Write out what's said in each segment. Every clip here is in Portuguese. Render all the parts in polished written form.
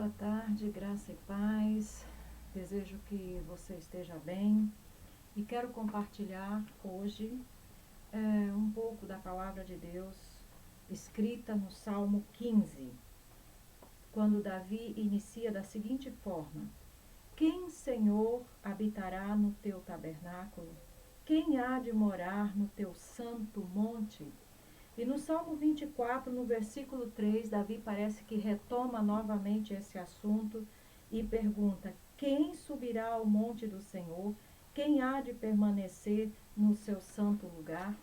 boa tarde, graça e paz. Desejo que você esteja bem e quero compartilhar hoje um pouco da palavra de Deus escrita no Salmo 15, quando Davi inicia da seguinte forma: Quem, Senhor, habitará no teu tabernáculo? Quem há de morar no teu santo monte? E no Salmo 24, no versículo 3, Davi parece que retoma novamente esse assunto e pergunta: quem subirá ao monte do Senhor? Quem há de permanecer no seu santo lugar?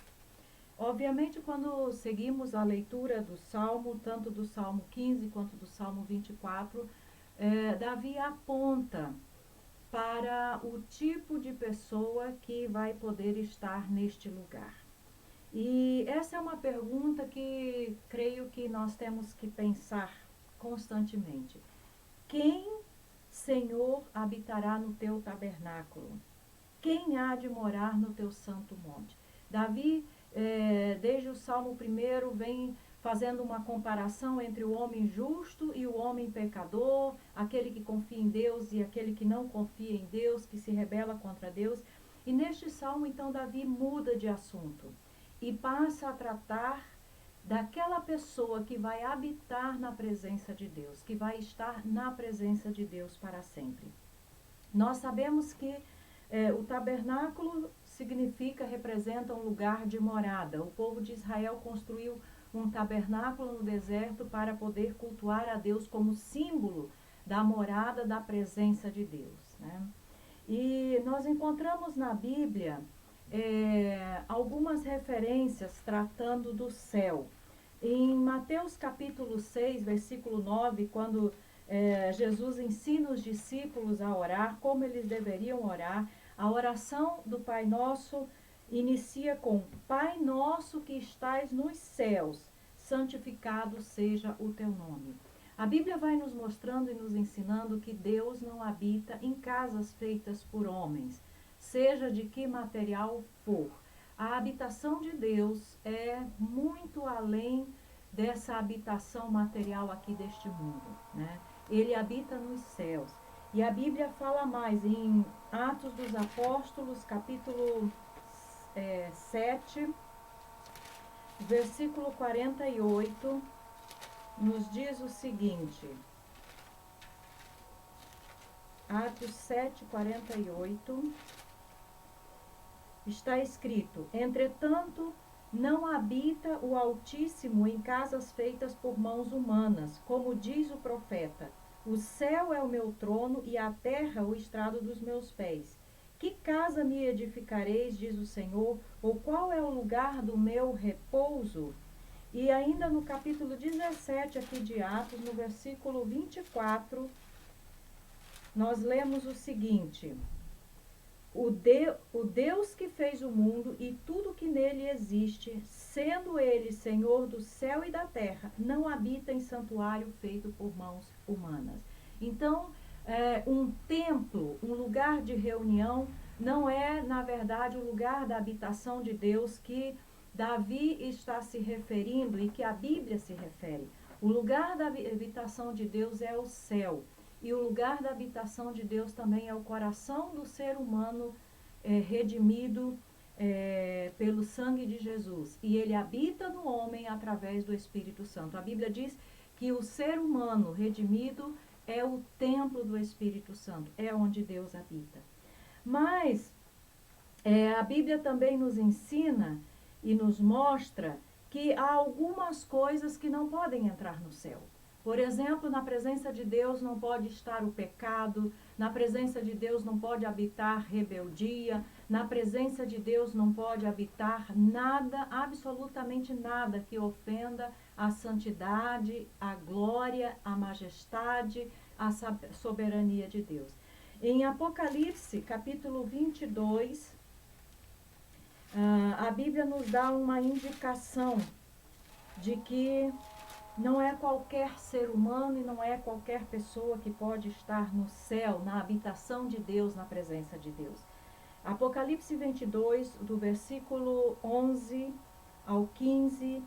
Obviamente, quando seguimos a leitura do Salmo, tanto do Salmo 15 quanto do Salmo 24, Davi aponta para o tipo de pessoa que vai poder estar neste lugar. E essa é uma pergunta que creio que nós temos que pensar constantemente. Quem, Senhor, habitará no teu tabernáculo? Quem há de morar no teu santo monte? Davi, desde o Salmo 1, vem fazendo uma comparação entre o homem justo e o homem pecador, aquele que confia em Deus e aquele que não confia em Deus, que se rebela contra Deus. E neste salmo, então, Davi muda de assunto e passa a tratar daquela pessoa que vai habitar na presença de Deus, que vai estar na presença de Deus para sempre. Nós sabemos que o tabernáculo representa um lugar de morada. O povo de Israel construiu um tabernáculo no deserto para poder cultuar a Deus como símbolo da morada, da presença de Deus, né? E nós encontramos na Bíblia algumas referências tratando do céu. Em Mateus capítulo 6, versículo 9, quando Jesus ensina os discípulos a orar, como eles deveriam orar, a oração do Pai Nosso inicia com: Pai nosso que estais nos céus, santificado seja o teu nome. A Bíblia vai nos mostrando e nos ensinando que Deus não habita em casas feitas por homens, seja de que material for. A habitação de Deus é muito além dessa habitação material aqui deste mundo, né? Ele habita nos céus. E a Bíblia fala mais em Atos dos Apóstolos, capítulo 7, versículo 48, nos diz o seguinte: Atos 7, 48, está escrito: Entretanto, não habita o Altíssimo em casas feitas por mãos humanas, como diz o profeta: o céu é o meu trono e a terra o estrado dos meus pés. Que casa me edificareis, diz o Senhor, ou qual é o lugar do meu repouso? E ainda no capítulo 17 aqui de Atos, no versículo 24, nós lemos o seguinte: o Deus que fez o mundo e tudo que nele existe, sendo ele Senhor do céu e da terra, não habita em santuário feito por mãos humanas. Então, um templo, um lugar de reunião, não é, na verdade, o lugar da habitação de Deus que Davi está se referindo e que a Bíblia se refere. O lugar da habitação de Deus é o céu. E o lugar da habitação de Deus também é o coração do ser humano redimido pelo sangue de Jesus. E ele habita no homem através do Espírito Santo. A Bíblia diz que o ser humano redimido é o templo do Espírito Santo, é onde Deus habita. Mas a Bíblia também nos ensina e nos mostra que há algumas coisas que não podem entrar no céu. Por exemplo, na presença de Deus não pode estar o pecado, na presença de Deus não pode habitar rebeldia, na presença de Deus não pode habitar nada, absolutamente nada que ofenda a santidade, a glória, a majestade, a soberania de Deus. Em Apocalipse, capítulo 22, a Bíblia nos dá uma indicação de que não é qualquer ser humano e não é qualquer pessoa que pode estar no céu, na habitação de Deus, na presença de Deus. Apocalipse 22, do versículo 11 ao 15,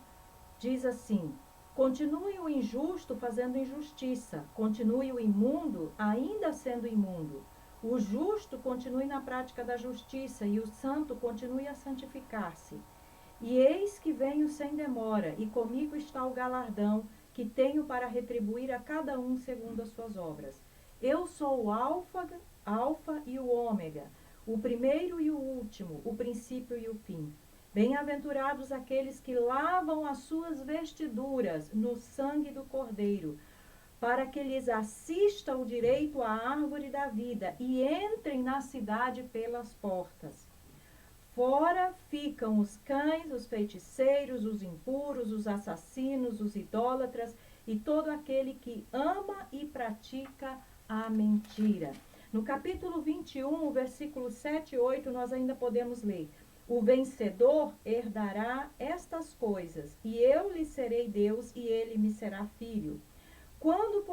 diz assim: Continue o injusto fazendo injustiça. Continue o imundo ainda sendo imundo. O justo continue na prática da justiça e o santo continue a santificar-se. E eis que venho sem demora, e comigo está o galardão que tenho para retribuir a cada um segundo as suas obras. Eu sou o Alfa e o Ômega, o primeiro e o último, o princípio e o fim. Bem-aventurados aqueles que lavam as suas vestiduras no sangue do Cordeiro, para que lhes assista o direito à árvore da vida e entrem na cidade pelas portas. Fora ficam os cães, os feiticeiros, os impuros, os assassinos, os idólatras e todo aquele que ama e pratica a mentira. No capítulo 21, versículos 7 e 8, nós ainda podemos ler: o vencedor herdará estas coisas, e eu lhe serei Deus, e ele me será filho. Quanto,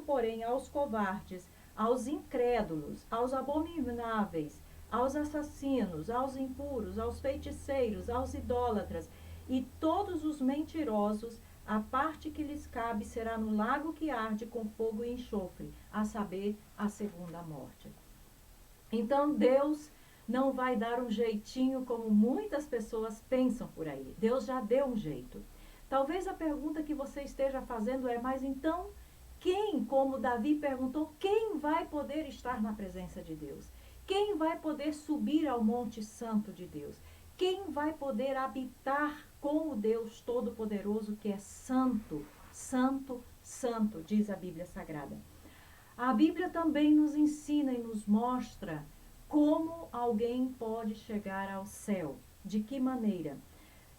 porém, aos covardes, aos incrédulos, aos abomináveis, aos assassinos, aos impuros, aos feiticeiros, aos idólatras e todos os mentirosos, a parte que lhes cabe será no lago que arde com fogo e enxofre, a saber, a segunda morte. Então, Deus não vai dar um jeitinho como muitas pessoas pensam por aí. Deus já deu um jeito. Talvez a pergunta que você esteja fazendo é: mas então, quem, como Davi perguntou, quem vai poder estar na presença de Deus? Quem vai poder subir ao Monte Santo de Deus? Quem vai poder habitar com o Deus Todo-Poderoso que é santo, santo, santo, diz a Bíblia Sagrada. A Bíblia também nos ensina e nos mostra como alguém pode chegar ao céu. De que maneira?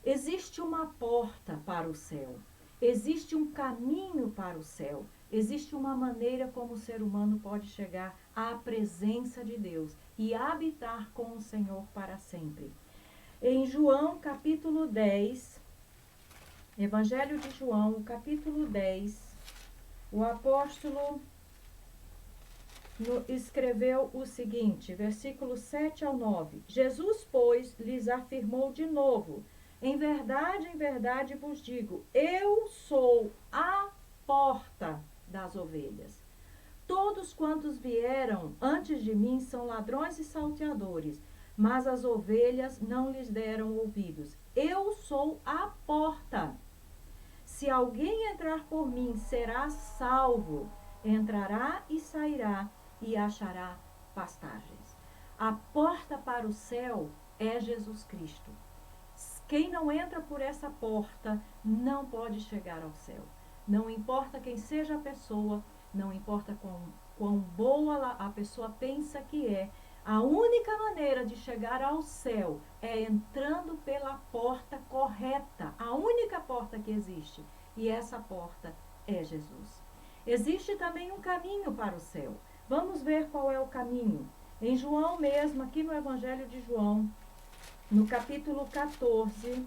Existe uma porta para o céu. Existe um caminho para o céu. Existe uma maneira como o ser humano pode chegar à presença de Deus e habitar com o Senhor para sempre. Em João, capítulo 10, Evangelho de João, capítulo 10, o apóstolo escreveu o seguinte, versículos 7 ao 9. Jesus, pois, lhes afirmou de novo: em verdade vos digo, eu sou a porta das ovelhas. Todos quantos vieram antes de mim são ladrões e salteadores, mas as ovelhas não lhes deram ouvidos. Eu sou a porta. Se alguém entrar por mim, será salvo. Entrará e sairá e achará pastagens. A porta para o céu é Jesus Cristo. Quem não entra por essa porta não pode chegar ao céu. Não importa quem seja a pessoa, não importa quão boa a pessoa pensa que é, a única maneira de chegar ao céu é entrando pela porta correta, a única porta que existe. E essa porta é Jesus. Existe também um caminho para o céu. Vamos ver qual é o caminho. Em João mesmo, aqui no Evangelho de João, no capítulo 14,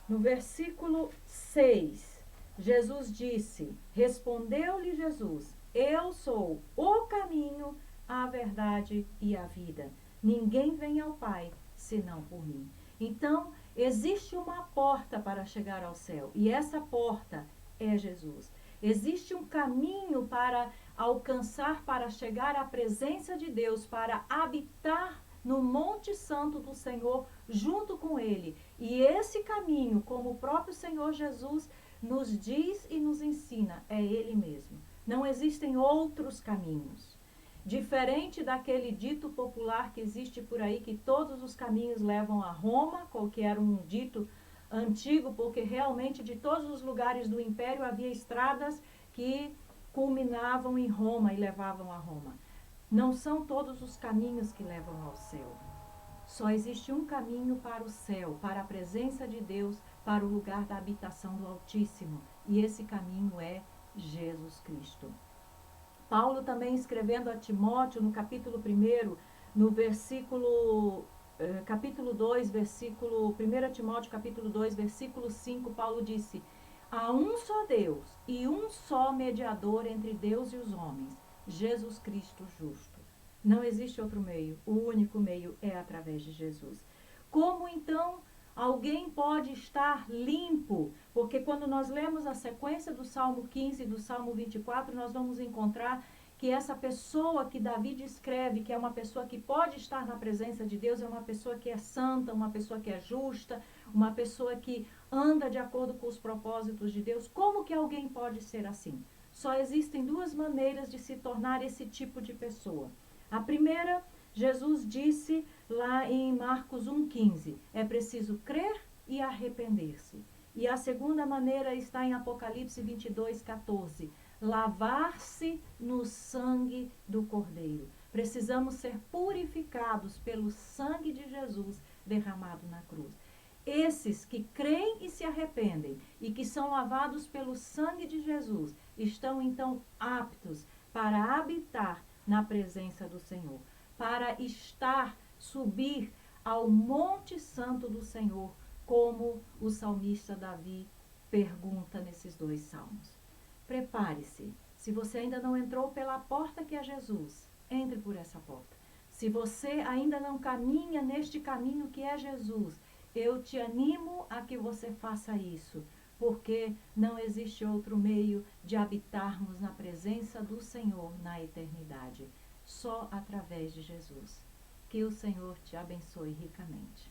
no versículo 6, Jesus disse, respondeu-lhe Jesus: eu sou o caminho, a verdade e a vida. Ninguém vem ao Pai senão por mim. Então, existe uma porta para chegar ao céu, e essa porta é Jesus. Existe um caminho para alcançar, para chegar à presença de Deus, para habitar no Monte Santo do Senhor, junto com Ele. E esse caminho, como o próprio Senhor Jesus nos diz e nos ensina, é Ele mesmo. Não existem outros caminhos. Diferente daquele dito popular que existe por aí, que todos os caminhos levam a Roma, que era um dito antigo, porque realmente de todos os lugares do Império havia estradas que culminavam em Roma e levavam a Roma. Não são todos os caminhos que levam ao céu. Só existe um caminho para o céu, para a presença de Deus, para o lugar da habitação do Altíssimo. E esse caminho é Jesus Cristo. Paulo também escrevendo a Timóteo, no capítulo 1, no versículo, capítulo 2, versículo, 1 Timóteo capítulo 2, versículo 5, Paulo disse: há um só Deus e um só mediador entre Deus e os homens, Jesus Cristo justo. Não existe outro meio, o único meio é através de Jesus. Como então Alguém pode estar limpo, porque quando nós lemos a sequência do Salmo 15 e do Salmo 24, nós vamos encontrar que essa pessoa que Davi descreve, que é uma pessoa que pode estar na presença de Deus, é uma pessoa que é santa, uma pessoa que é justa, uma pessoa que anda de acordo com os propósitos de Deus. Como que alguém pode ser assim? Só existem duas maneiras de se tornar esse tipo de pessoa. A primeira, Jesus disse lá em Marcos 1,15, é preciso crer e arrepender-se. E a segunda maneira está em Apocalipse 22,14, lavar-se no sangue do Cordeiro. Precisamos ser purificados pelo sangue de Jesus derramado na cruz. Esses que creem e se arrependem e que são lavados pelo sangue de Jesus estão então aptos para habitar na presença do Senhor, para subir ao Monte Santo do Senhor, como o salmista Davi pergunta nesses 2 salmos. Prepare-se. Se você ainda não entrou pela porta que é Jesus, entre por essa porta. Se você ainda não caminha neste caminho que é Jesus, eu te animo a que você faça isso, porque não existe outro meio de habitarmos na presença do Senhor na eternidade, só através de Jesus. Que o Senhor te abençoe ricamente.